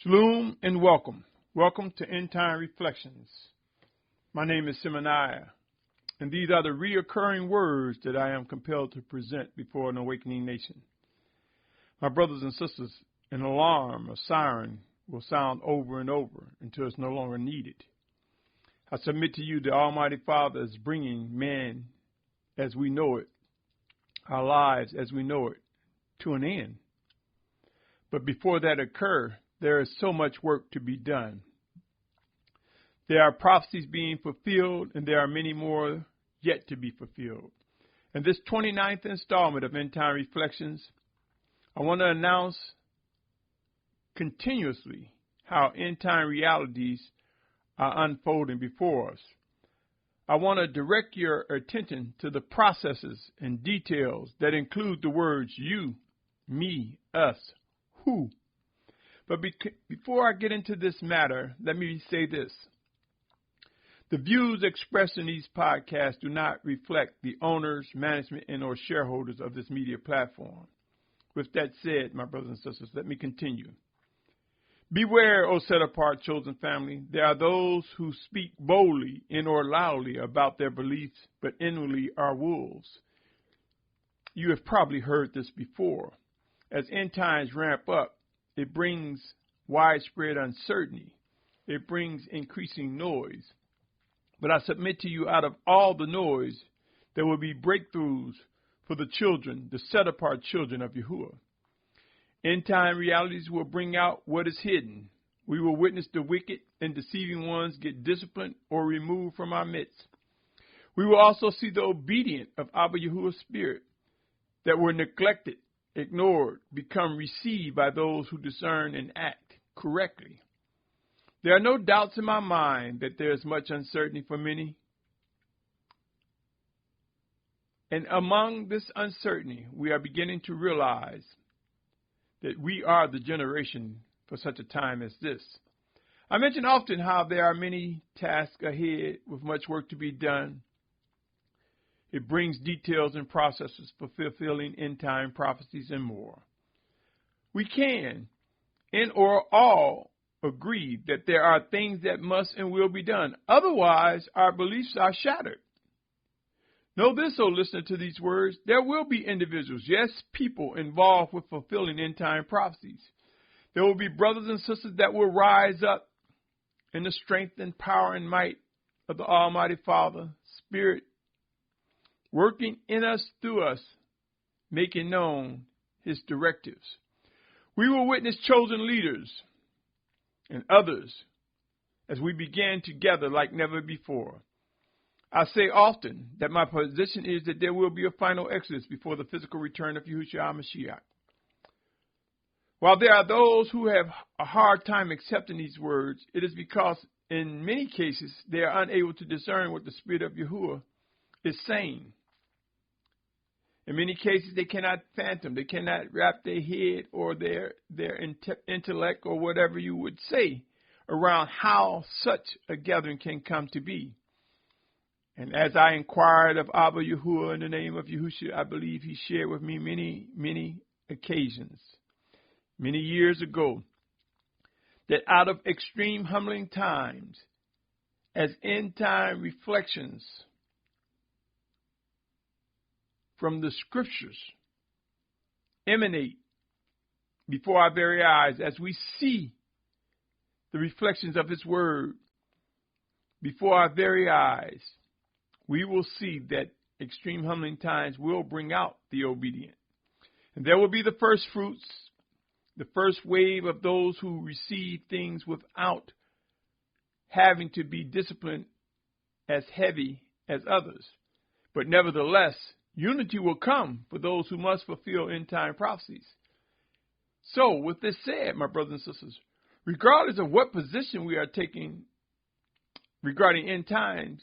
Shalum and welcome. Welcome to Endtime Reflections. My name is Symmanayah, and these are the reoccurring words that I am compelled to present before an awakening nation. My brothers and sisters, an alarm, a siren, will sound over and over until it's no longer needed. I submit to you the Almighty Father is bringing man as we know it, our lives as we know it, to an end. But before that occur, there is so much work to be done. There are prophecies being fulfilled, and there are many more yet to be fulfilled. In this 29th installment of Endtime Reflections, I want to announce continuously how end-time realities are unfolding before us. I want to direct your attention to the processes and details that include the words you, me, us, who. But before I get into this matter, let me say this. The views expressed in these podcasts do not reflect the owners, management, and or shareholders of this media platform. With that said, my brothers and sisters, let me continue. Beware, O set-apart chosen family. There are those who speak boldly and or loudly about their beliefs, but inwardly are wolves. You have probably heard this before. As end times ramp up, it brings widespread uncertainty. It brings increasing noise. But I submit to you, out of all the noise, there will be breakthroughs for the children, the set-apart children of Yahuah. End-time realities will bring out what is hidden. We will witness the wicked and deceiving ones get disciplined or removed from our midst. We will also see the obedient of Abba Yahuah's spirit that were neglected, ignored, become received by those who discern and act correctly. There are no doubts in my mind that there is much uncertainty for many. And among this uncertainty, we are beginning to realize that we are the generation for such a time as this. I mention often how there are many tasks ahead with much work to be done. It brings details and processes for fulfilling end-time prophecies and more. We can, and or all, agree that there are things that must and will be done. Otherwise, our beliefs are shattered. Know this, O listener to these words, there will be individuals, yes, people involved with fulfilling end-time prophecies. There will be brothers and sisters that will rise up in the strength and power and might of the Almighty Father, Spirit, working in us, through us, making known His directives. We will witness chosen leaders and others as we begin together like never before. I say often that my position is that there will be a final exodus before the physical return of Yahusha HaMashiach. While there are those who have a hard time accepting these words, it is because in many cases they are unable to discern what the Spirit of Yahuah is saying. In many cases they cannot fathom, they cannot wrap their head or their intellect or whatever you would say around how such a gathering can come to be. And as I inquired of Abba Yahuah in the name of Yahusha, I believe he shared with me many occasions, many years ago, that out of extreme humbling times, as end-time reflections from the scriptures emanate before our very eyes, as we see the reflections of his word before our very eyes, we will see that extreme humbling times will bring out the obedient. And there will be the first fruits, the first wave of those who receive things without having to be disciplined as heavy as others. But nevertheless, unity will come for those who must fulfill end-time prophecies. So, with this said, my brothers and sisters, regardless of what position we are taking regarding end times,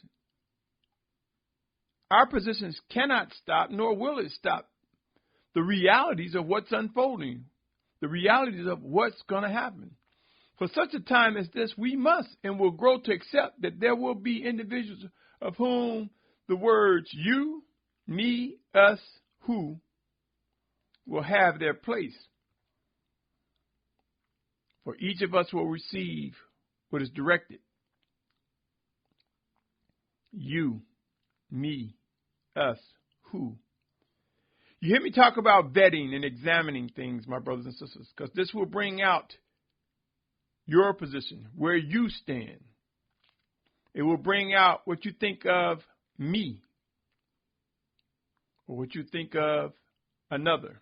our positions cannot stop, nor will it stop the realities of what's unfolding, the realities of what's going to happen. For such a time as this, we must and will grow to accept that there will be individuals of whom the words you, me, us, who will have their place. For each of us will receive what is directed. You, me, us, who? You hear me talk about vetting and examining things, my brothers and sisters, because this will bring out your position, where you stand. It will bring out what you think of me or what you think of another.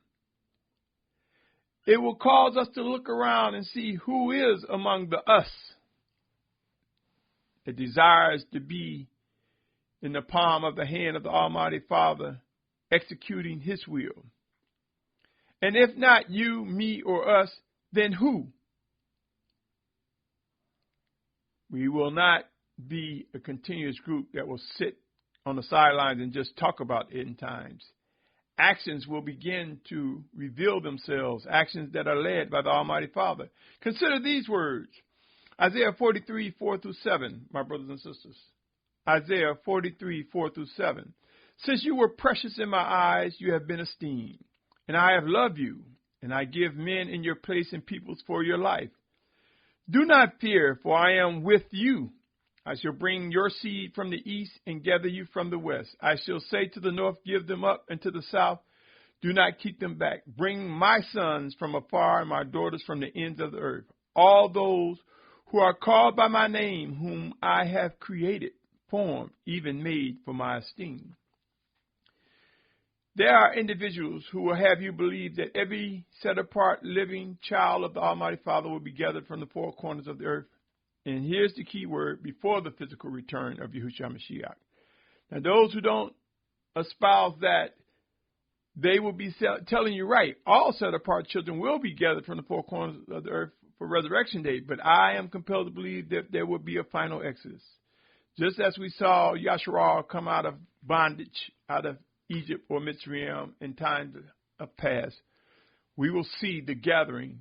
It will cause us to look around and see who is among the us that desires to be in the palm of the hand of the Almighty Father, executing His will. And if not you, me, or us, then who? We will not be a continuous group that will sit on the sidelines and just talk about end times. Actions will begin to reveal themselves, actions that are led by the Almighty Father. Consider these words. Isaiah 43, 4 through 7, my brothers and sisters. Isaiah 43, 4 through 7. Since you were precious in my eyes, you have been esteemed, and I have loved you, and I give men in your place and peoples for your life. Do not fear, for I am with you. I shall bring your seed from the east and gather you from the west. I shall say to the north, give them up, and to the south, do not keep them back. Bring my sons from afar and my daughters from the ends of the earth. All those who are called by my name, whom I have created, formed, even made for my esteem. There are individuals who will have you believe that every set-apart living child of the Almighty Father will be gathered from the four corners of the earth. And here's the key word, before the physical return of Yahusha Mashiach. Now, those who don't espouse that, they will be telling you right. All set-apart children will be gathered from the four corners of the earth for resurrection day. But I am compelled to believe that there will be a final exodus. Just as we saw Yashar'al come out of bondage, out of Egypt or Mitzrayim in times of past, we will see the gathering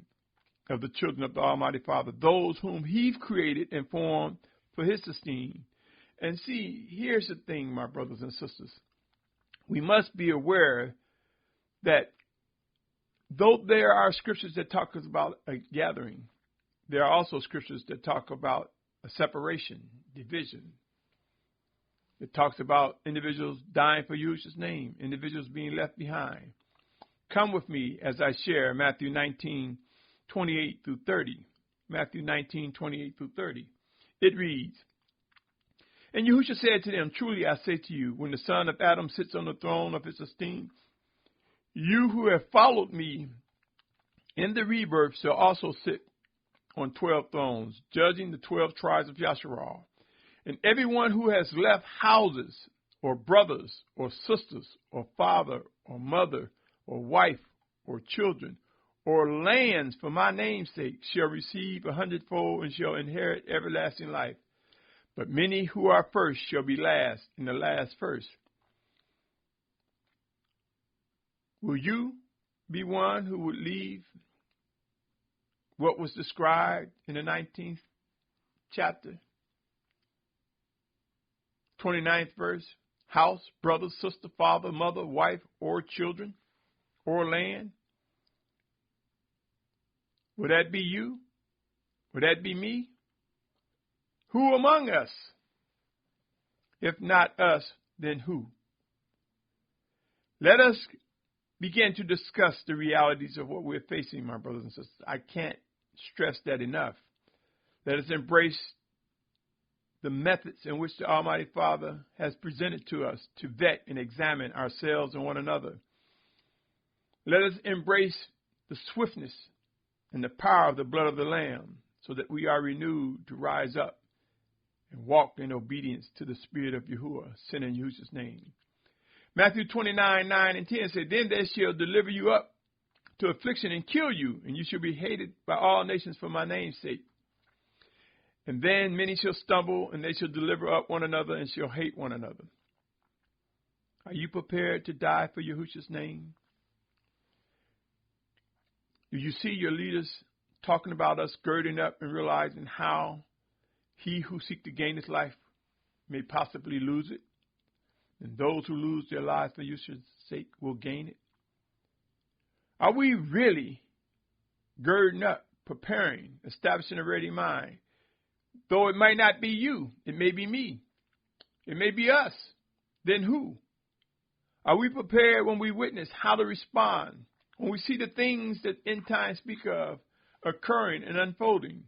of the children of the Almighty Father, those whom He's created and formed for His esteem. And see, here's the thing, my brothers and sisters. We must be aware that though there are scriptures that talk about a gathering, there are also scriptures that talk about a separation, division. It talks about individuals dying for Yahusha's name, individuals being left behind. Come with me as I share Matthew 19, 28 through 30. Matthew 19, 28 through 30. It reads, And Yahusha said to them, Truly I say to you, when the Son of Adam sits on the throne of his esteem, you who have followed me in the rebirth shall also sit on 12 thrones, judging the 12 tribes of Yashar'al. And everyone who has left houses, or brothers, or sisters, or father, or mother, or wife, or children, or lands for my name's sake shall receive 100-fold and shall inherit everlasting life. But many who are first shall be last, and the last first. Will you be one who would leave what was described in the 19th chapter, 29th verse? House, brother, sister, father, mother, wife, or children, or land? Would that be you? Would that be me? Who among us? If not us, then who? Let us begin to discuss the realities of what we're facing, my brothers and sisters. I can't stress that enough. Let us embrace the methods in which the Almighty Father has presented to us to vet and examine ourselves and one another. Let us embrace the swiftness and the power of the blood of the Lamb so that we are renewed to rise up and walk in obedience to the Spirit of Yahuah, sent in Yahusha's name. Matthew 29, 9 and 10 said, Then they shall deliver you up to affliction and kill you, and you shall be hated by all nations for my name's sake. And then many shall stumble, and they shall deliver up one another and shall hate one another. Are you prepared to die for Yahusha's name? Do you see your leaders talking about us girding up and realizing how he who seeks to gain his life may possibly lose it, and those who lose their lives for Yahusha's sake will gain it? Are we really girding up preparing, establishing a ready mind. Though it might not be you, it may be me. It may be us. Then who? Are we prepared when we witness how to respond, when we see the things that end times speak of occurring and unfolding?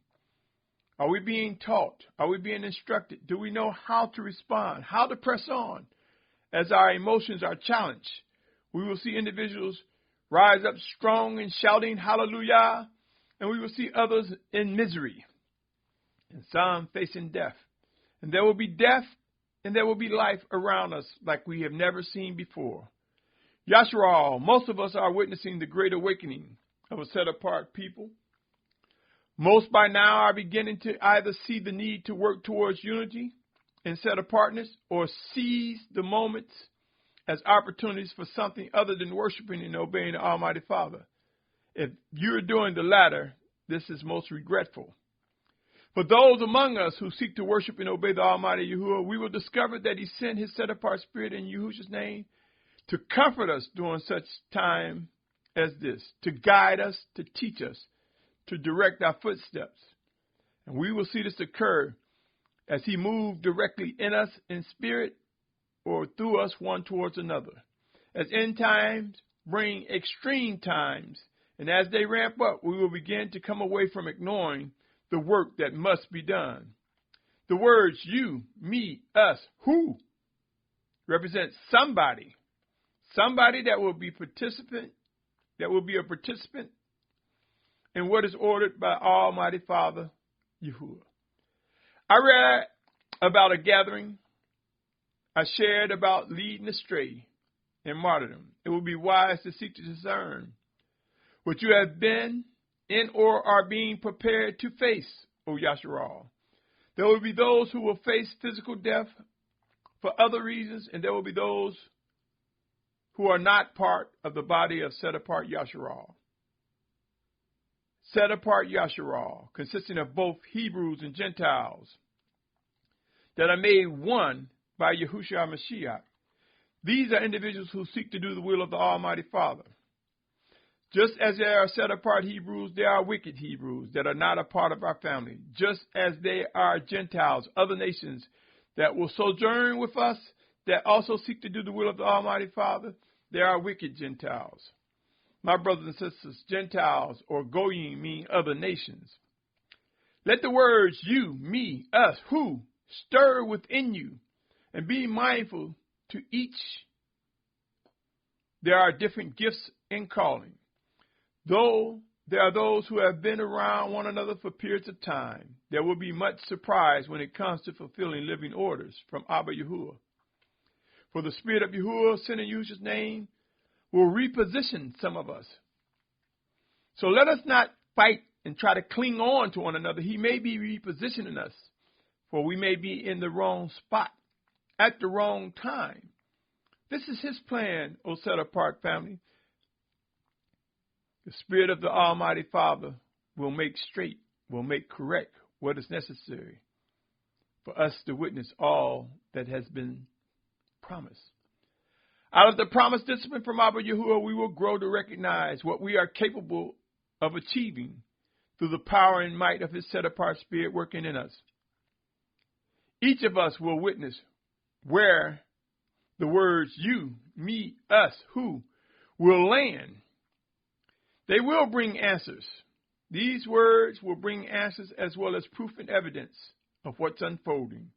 Are we being taught? Are we being instructed? Do we know how to respond, how to press on as our emotions are challenged? We will see individuals rise up strong and shouting hallelujah, and we will see others in misery, and some facing death. And there will be death, and there will be life around us like we have never seen before. Yashar'al, most of us are witnessing the great awakening of a set-apart people. Most by now are beginning to either see the need to work towards unity and set-apartness, or seize the moments as opportunities for something other than worshiping and obeying the Almighty Father. If you're doing the latter, this is most regretful. For those among us who seek to worship and obey the Almighty Yahuah, we will discover that He sent His set-apart Spirit in Yahusha's name to comfort us during such time as this, to guide us, to teach us, to direct our footsteps. And we will see this occur as He moves directly in us in spirit or through us one towards another. As end times bring extreme times, and as they ramp up, we will begin to come away from ignoring the work that must be done. The words you, me, us, who represent somebody that will be a participant in what is ordered by Almighty Father Yahuah. I read about a gathering. I shared about leading astray and martyrdom. It will be wise to seek to discern what you have been in or are being prepared to face, O Yashar'al. There will be those who will face physical death for other reasons, and there will be those who are not part of the body of set-apart Yashar'al. Set-apart Yashar'al, consisting of both Hebrews and Gentiles, that are made one by Yahusha Mashiach. These are individuals who seek to do the will of the Almighty Father. Just as there are set-apart Hebrews, there are wicked Hebrews that are not a part of our family. Just as there are Gentiles, other nations that will sojourn with us, that also seek to do the will of the Almighty Father, there are wicked Gentiles. My brothers and sisters, Gentiles or Goyim mean other nations. Let the words you, me, us, who stir within you, and be mindful to each. There are different gifts and calling. Though there are those who have been around one another for periods of time, there will be much surprise when it comes to fulfilling living orders from Abba Yahuah. For the Spirit of Yahuah, sent in Yahusha's name, will reposition some of us. So let us not fight and try to cling on to one another. He may be repositioning us, for we may be in the wrong spot at the wrong time. This is His plan, O set-apart family. The Spirit of the Almighty Father will make straight, will make correct what is necessary for us to witness all that has been promised. Out of the promised discipline from Abba Yahuah, we will grow to recognize what we are capable of achieving through the power and might of His set-apart Spirit working in us. Each of us will witness where the words you, me, us, who will land. They will bring answers. These words will bring answers as well as proof and evidence of what's unfolding.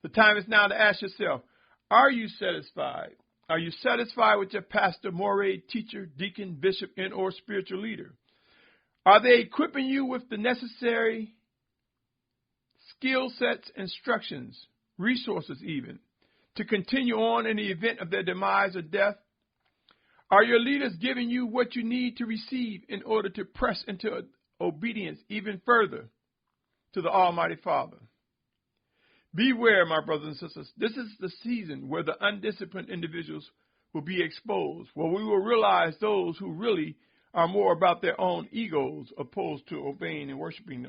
The time is now to ask yourself, are you satisfied? Are you satisfied with your pastor, moray, teacher, deacon, bishop, and or spiritual leader? Are they equipping you with the necessary skill sets, instructions, resources even, to continue on in the event of their demise or death? Are your leaders giving you what you need to receive in order to press into obedience even further to the Almighty Father? Beware, my brothers and sisters. This is the season where the undisciplined individuals will be exposed, where we will realize those who really are more about their own egos opposed to obeying and worshiping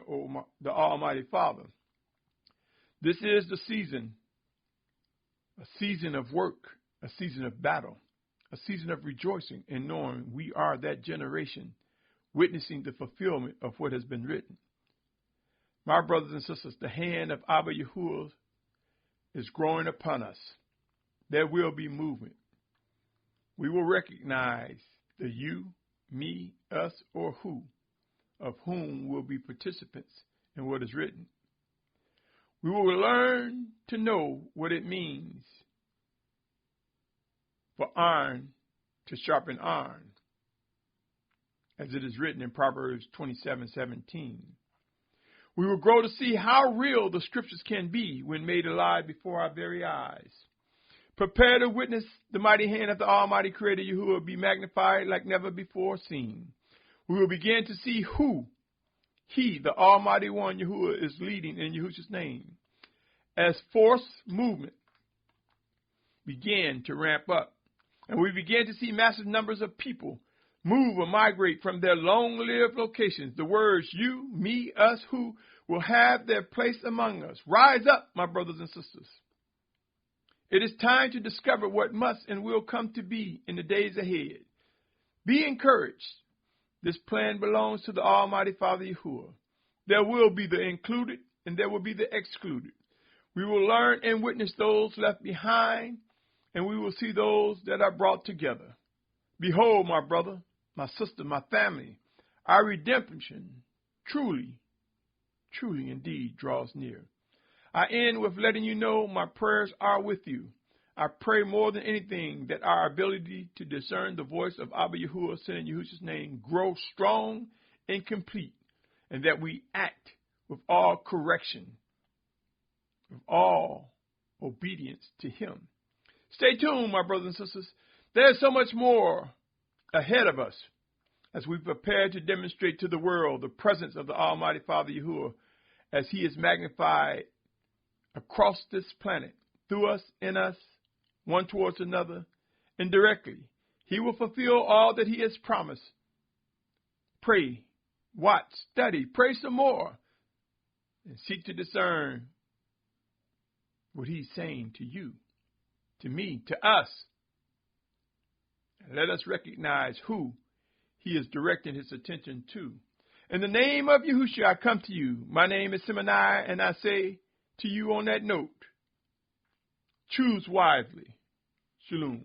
the Almighty Father. This is the season, a season of work, a season of battle, a season of rejoicing and knowing we are that generation witnessing the fulfillment of what has been written. My brothers and sisters, the hand of Abba Yahuah is growing upon us. There will be movement. We will recognize the you, me, us, or who, of whom will be participants in what is written. We will learn to know what it means for iron to sharpen iron, as it is written in Proverbs 27:17. We will grow to see how real the scriptures can be when made alive before our very eyes. Prepare to witness the mighty hand of the Almighty Creator Yahuah be magnified like never before seen. We will begin to see who He, the Almighty One, Yahuah, is leading in Yahusha's name. As force movement began to ramp up, and we began to see massive numbers of people move or migrate from their long-lived locations, the words you, me, us, who will have their place among us. Rise up, my brothers and sisters. It is time to discover what must and will come to be in the days ahead. Be encouraged. This plan belongs to the Almighty Father Yahuah. There will be the included and there will be the excluded. We will learn and witness those left behind, and we will see those that are brought together. Behold, my brother, my sister, my family, our redemption truly indeed draws near. I end with letting you know my prayers are with you. I pray more than anything that our ability to discern the voice of Abba Yahuah sent in Yahusha's name grow strong and complete, and that we act with all correction, with all obedience to Him. Stay tuned, my brothers and sisters. There's so much more ahead of us as we prepare to demonstrate to the world the presence of the Almighty Father Yahuah as He is magnified across this planet, through us, in us, one towards another, indirectly. He will fulfill all that He has promised. Pray, watch, study, pray some more, and seek to discern what He's saying to you, to me, to us. And let us recognize who He is directing His attention to. In the name of Yahusha, I come to you. My name is Symmanayah, and I say to you on that note, choose wisely. Shalum.